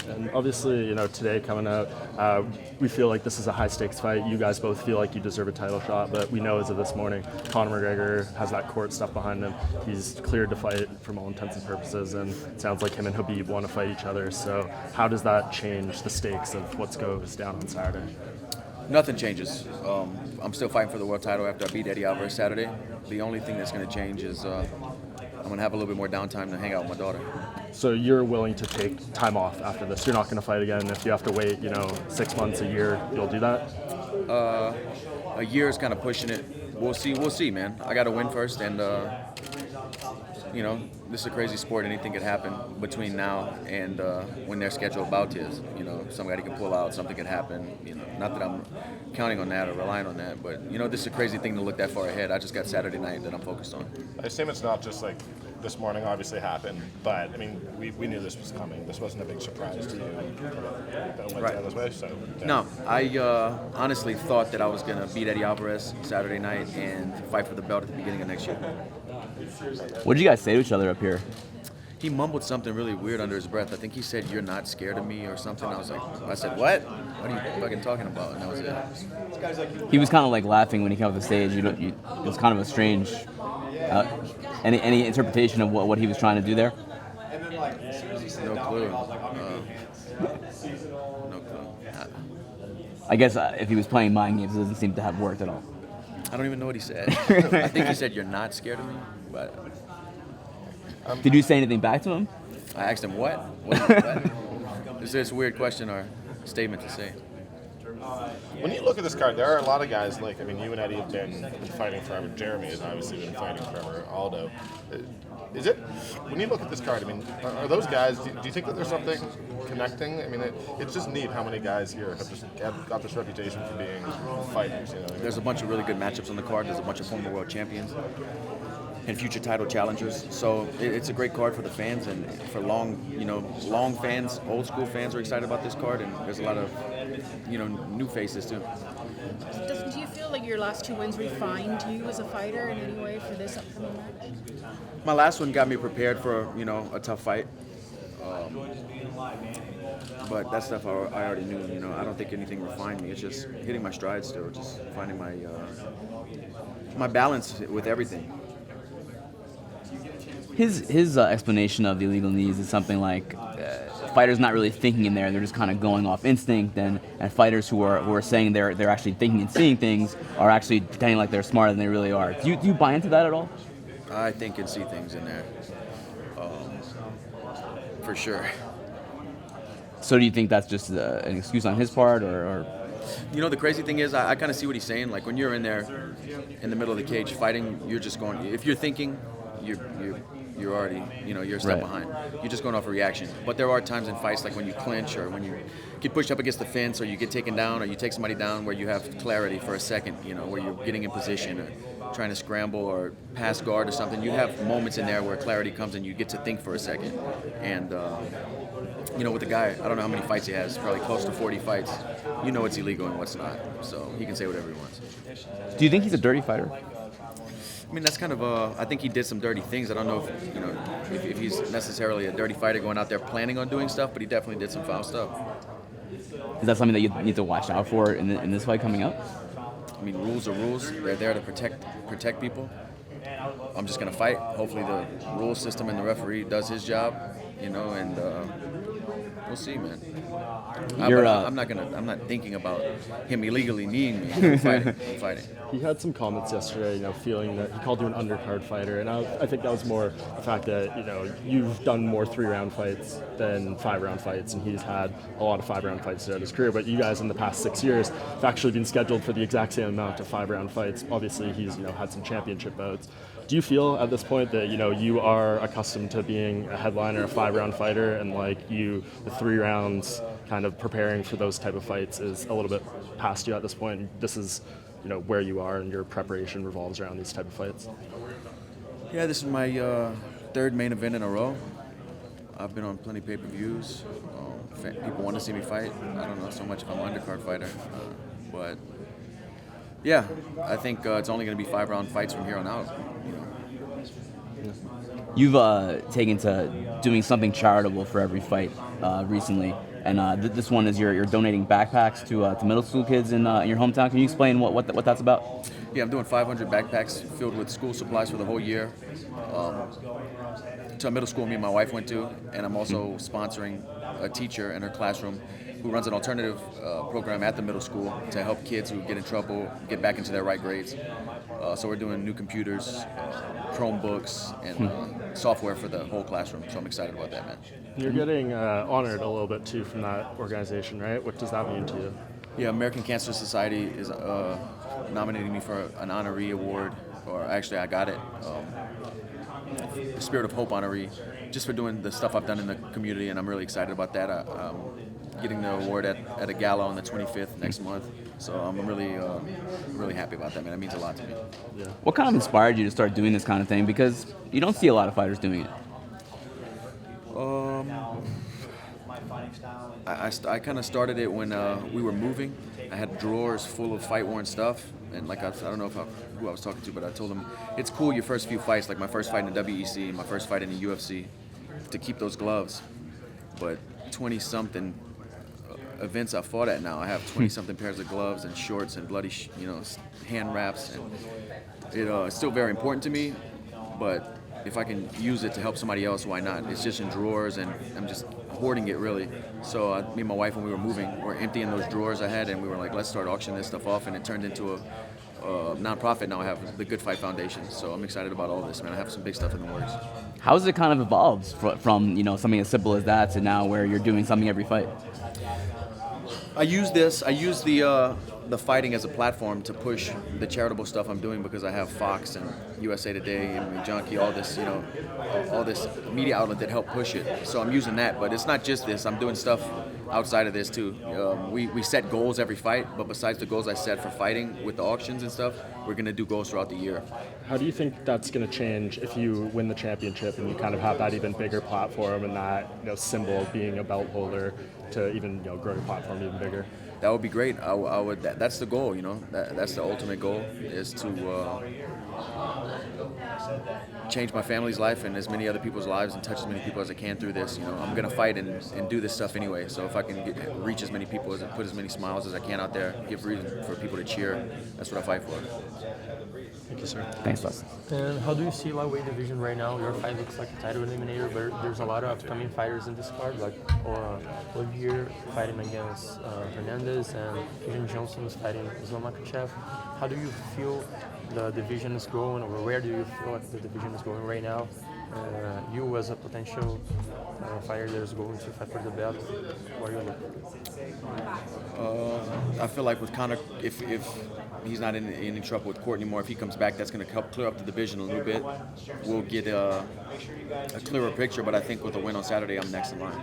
And obviously, today coming out, we feel like this is a high-stakes fight. You guys both feel like you deserve a title shot, but we know as of this morning, Conor McGregor has that court stuff behind him. He's cleared to fight from all intents and purposes, and it sounds like him and Khabib want to fight each other. So how does that change the stakes of what goes down on Saturday? Nothing changes. I'm still fighting for the world title after I beat Eddie Alvarez Saturday. The only thing that's going to change is I'm going to have a little bit more downtime to hang out with my daughter. So you're willing to take time off after this? You're not going to fight again. If you have to wait, 6 months, a year, you'll do that? A year is kind of pushing it. We'll see, man. I got to win first, and this is a crazy sport. Anything could happen between now and when their scheduled bout is. Somebody can pull out, something could happen. Not that I'm counting on that or relying on that, but this is a crazy thing to look that far ahead. I just got Saturday night that I'm focused on. I assume it's not just like this morning obviously happened, but I mean we knew this was coming. This wasn't a big surprise to you. That went Right. down this way, so yeah. No, I honestly thought that I was gonna beat Eddie Alvarez Saturday night and fight for the belt at the beginning of next year. What did you guys say to each other up here? He mumbled something really weird under his breath. I think he said, "You're not scared of me" or something. I said, "What? What are you fucking talking about?" And that was it. He was kind of like laughing when he came off the stage. It was kind of a strange. Any interpretation of what he was trying to do there? No clue. No clue. I guess if he was playing mind games, it doesn't seem to have worked at all. I don't even know what he said. I think he said, "You're not scared of me," but Did you say anything back to him? I asked him, "What? What? Is this a weird question or statement to say?" When you look at this card, there are a lot of guys you and Eddie have been fighting forever. Jeremy has obviously been fighting forever. Aldo. Is it, when you look at this card, are those guys, do you think that there's something connecting? It's just neat how many guys here have just got this reputation for being fighters. There's a bunch of really good matchups on the card. There's a bunch of former world champions and future title challengers. So it's a great card for the fans, and for long fans, old school fans are excited about this card, and there's a lot of, new faces too. Dustin, do you feel like your last two wins refined you as a fighter in any way for this upcoming match? My last one got me prepared for, a tough fight. But that stuff I already knew, I don't think anything refined me. It's just hitting my stride still, just finding my balance with everything. His explanation of the illegal knees is something like fighters not really thinking in there; they're just kind of going off instinct, and fighters who are saying they're actually thinking and seeing things are actually pretending like they're smarter than they really are. Do you buy into that at all? I think and see things in there, for sure. So do you think that's just an excuse on his part, or? The crazy thing is, I kind of see what he's saying. Like when you're in there, in the middle of the cage fighting, you're just going. If you're thinking, you're already, you're a step behind. You're just going off a reaction. But there are times in fights, like when you clinch or when you get pushed up against the fence or you get taken down or you take somebody down, where you have clarity for a second, where you're getting in position or trying to scramble or pass guard or something. You have moments in there where clarity comes and you get to think for a second. And, with the guy, I don't know how many fights he has, probably close to 40 fights. What's illegal and what's not. So he can say whatever he wants. Do you think he's a dirty fighter? That's kind of I think he did some dirty things. I don't know if he's necessarily a dirty fighter going out there planning on doing stuff, but he definitely did some foul stuff. Is that something that you need to watch out for in this fight coming up? Rules are rules. They're there to protect people. I'm just gonna fight. Hopefully the rule system and the referee does his job, and we'll see, man. I'm not thinking about him illegally kneeing me. I'm fighting. He had some comments yesterday, feeling that he called you an undercard fighter, and I think that was more the fact that, you've done more 3-round fights than 5-round fights, and he's had a lot of 5-round fights throughout his career, but you guys in the past 6 years have actually been scheduled for the exact same amount of 5-round fights. Obviously, he's, had some championship bouts. Do you feel at this point that, you are accustomed to being a headliner, a 5-round fighter, and the 3 rounds kind of preparing for those type of fights is a little bit past you at this point, and this is, where you are and your preparation revolves around these type of fights? Yeah, this is my third main event in a row. I've been on plenty of pay-per-views. People want to see me fight. I don't know so much if I'm an undercard fighter, but yeah, I think it's only going to be 5-round fights from here on out. You've taken to doing something charitable for every fight. recently, and this one is you're donating backpacks to middle school kids in your hometown. Can you explain what that's about? Yeah, I'm doing 500 backpacks filled with school supplies for the whole year. To a middle school me and my wife went to, and I'm also sponsoring a teacher in her classroom who runs an alternative program at the middle school to help kids who get in trouble get back into their right grades. So we're doing new computers, Chromebooks, and software for the whole classroom. So I'm excited about that, man. You're getting honored a little bit too from that organization, right? What does that mean to you? Yeah, American Cancer Society is nominating me for an honoree award, or actually I got it. The Spirit of Hope honoree, just for doing the stuff I've done in the community, and I'm really excited about that. I'm getting the award at a gala on the 25th next month, so I'm really happy about that, man. It means a lot to me. Yeah. What kind of inspired you to start doing this kind of thing? Because you don't see a lot of fighters doing it. I kind of started it when we were moving. I had drawers full of fight-worn stuff, and like I don't know who I was talking to, but I told them it's cool your first few fights, like my first fight in the WEC, my first fight in the UFC, to keep those gloves. But 20-something events I fought at now, I have 20-something pairs of gloves and shorts and bloody, hand wraps, and it's still very important to me. But if I can use it to help somebody else, why not? It's just in drawers, and I'm just hoarding it, really. So me and my wife, when we were moving, were emptying those drawers I had, and we were like, let's start auctioning this stuff off, and it turned into a nonprofit. Now I have the Good Fight Foundation, so I'm excited about all this, man. I have some big stuff in the works. How has it kind of evolved from something as simple as that to now where you're doing something every fight? I use the fighting as a platform to push the charitable stuff I'm doing, because I have Fox and USA Today and Junkie, all this media outlet that help push it. So I'm using that, but it's not just this. I'm doing stuff outside of this too. We set goals every fight, but besides the goals I set for fighting with the auctions and stuff, we're gonna do goals throughout the year. How do you think that's going to change if you win the championship and you kind of have that even bigger platform and that symbol being a belt holder to even grow your platform even bigger? That would be great. I would. That's the goal. That's the ultimate goal, is to change my family's life and as many other people's lives and touch as many people as I can through this. I'm gonna fight and do this stuff anyway. So if I can reach as many people and put as many smiles as I can out there, give reason for people to cheer, that's what I fight for. Thank you, sir. Thanks, Dustin. And how do you see lightweight division right now? Your fight looks like a title eliminator, but there's a lot of upcoming fighters in this card, like Olivier fighting against Hernandez, and Adrian Johnson is fighting Islam Makhachev. How do you feel the division is going, or where do you feel like the division is going right now? You as a potential fighter that is going to fight for the belt, what are you looking? I feel like with Conor, if he's not in any trouble with court anymore, if he comes back, that's going to help clear up the division a little bit. We'll get a clearer picture, but I think with a win on Saturday, I'm next in line.